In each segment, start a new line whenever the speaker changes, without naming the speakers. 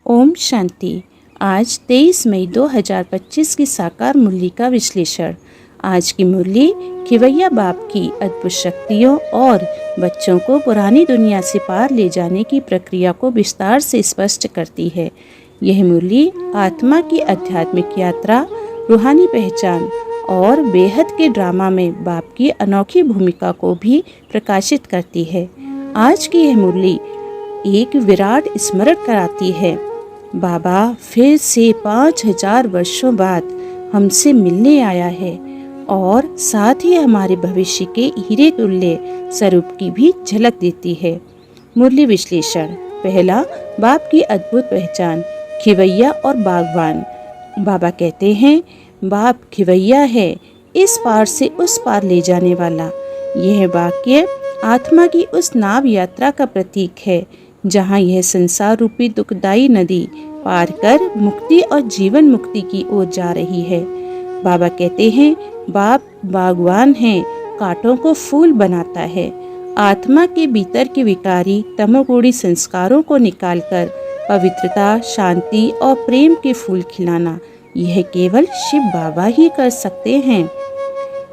ओम शांति। आज 23 मई 2025 की साकार मुरली का विश्लेषण। आज की मुरली खिवैया बाप की अद्भुत शक्तियों और बच्चों को पुरानी दुनिया से पार ले जाने की प्रक्रिया को विस्तार से स्पष्ट करती है। यह मुरली आत्मा की आध्यात्मिक यात्रा, रूहानी पहचान और बेहद के ड्रामा में बाप की अनोखी भूमिका को भी प्रकाशित करती है। आज की यह मुरली एक विराट स्मरण कराती है। बाबा फिर से 5000 वर्षों बाद हमसे मिलने आया है और साथ ही हमारे भविष्य के हीरे तुल्य स्वरूप की भी झलक देती है। मुरली विश्लेषण। पहला, बाप की अद्भुत पहचान, खिवैया और बागवान। बाबा कहते हैं, बाप खिवैया है, इस पार से उस पार ले जाने वाला। यह वाक्य आत्मा की उस नाव यात्रा का प्रतीक है जहाँ यह संसार रूपी दुखदायी नदी पार कर मुक्ति और जीवन मुक्ति की ओर जा रही है। बाबा कहते हैं, बाप बागवान है, कांटों को फूल बनाता है। आत्मा के भीतर के विकारी तमोगुणी संस्कारों को निकालकर पवित्रता, शांति और प्रेम के फूल खिलाना, यह केवल शिव बाबा ही कर सकते हैं।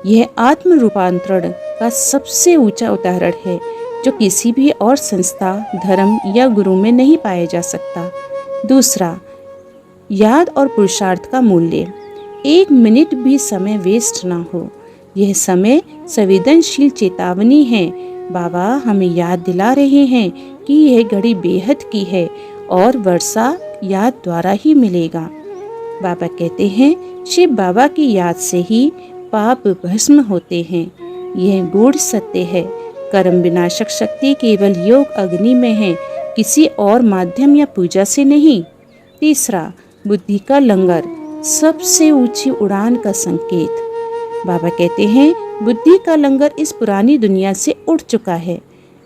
यह आत्म रूपांतरण का सबसे ऊंचा उदाहरण है जो किसी भी और संस्था, धर्म या गुरु में नहीं पाया जा सकता। दूसरा, याद और पुरुषार्थ का मूल्य। 1 मिनट भी समय वेस्ट ना हो। यह समय संवेदनशील चेतावनी है। बाबा हमें याद दिला रहे हैं कि यह घड़ी बेहद की है और वर्षा याद द्वारा ही मिलेगा। बाबा कहते हैं, शिव बाबा की याद से ही पाप भस्म होते हैं। यह गूढ़ सत्य है। कर्म विनाशक शक्ति केवल योग अग्नि में है, किसी और माध्यम या पूजा से नहीं। तीसरा, बुद्धि का लंगर, सबसे ऊंची उड़ान का संकेत। बाबा कहते हैं, बुद्धि का लंगर इस पुरानी दुनिया से उड़ चुका है।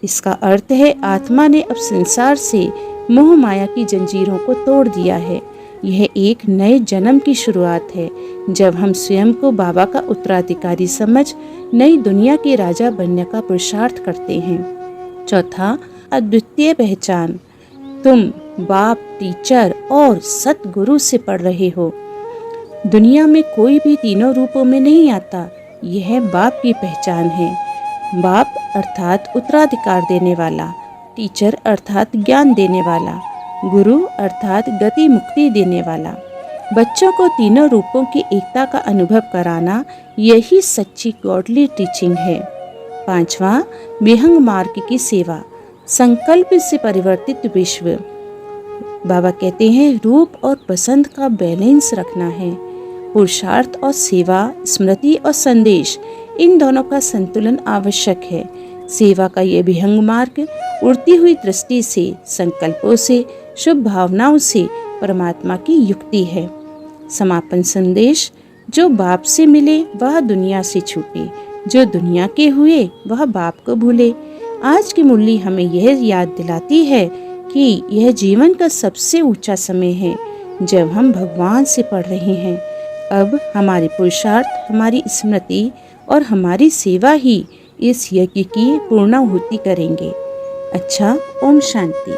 इसका अर्थ है आत्मा ने अब संसार से मोह माया की जंजीरों को तोड़ दिया है। यह एक नए जन्म की शुरुआत है जब हम स्वयं को बाबा का उत्तराधिकारी समझ नई दुनिया के राजा बनने का पुरुषार्थ करते हैं। चौथा, अद्वितीय पहचान। तुम बाप, टीचर और सतगुरु से पढ़ रहे हो। दुनिया में कोई भी तीनों रूपों में नहीं आता। यह बाप की पहचान है। बाप अर्थात उत्तराधिकार देने वाला, टीचर अर्थात ज्ञान देने वाला, गुरु अर्थात गति मुक्ति देने वाला। बच्चों को तीनों रूपों की एकता का अनुभव कराना, यही सच्ची गॉडली टीचिंग है। पांचवा, विहंग मार्ग की सेवा, संकल्प से परिवर्तित विश्व। बाबा कहते हैं, रूप और पसंद का बैलेंस रखना है। पुरुषार्थ और सेवा, स्मृति और संदेश, इन दोनों का संतुलन आवश्यक है। सेवा का यह विहंग मार्ग उड़ती हुई दृष्टि से, संकल्पों से, शुभ भावनाओं से परमात्मा की युक्ति है। समापन संदेश, जो बाप से मिले वह दुनिया से छूटे, जो दुनिया के हुए वह बाप को भूले। आज की मुरली हमें यह याद दिलाती है कि यह जीवन का सबसे ऊंचा समय है जब हम भगवान से पढ़ रहे हैं। अब हमारे पुरुषार्थ, हमारी स्मृति और हमारी सेवा ही इस यज्ञ की पूर्णाहुति करेंगे। अच्छा, ओम शांति।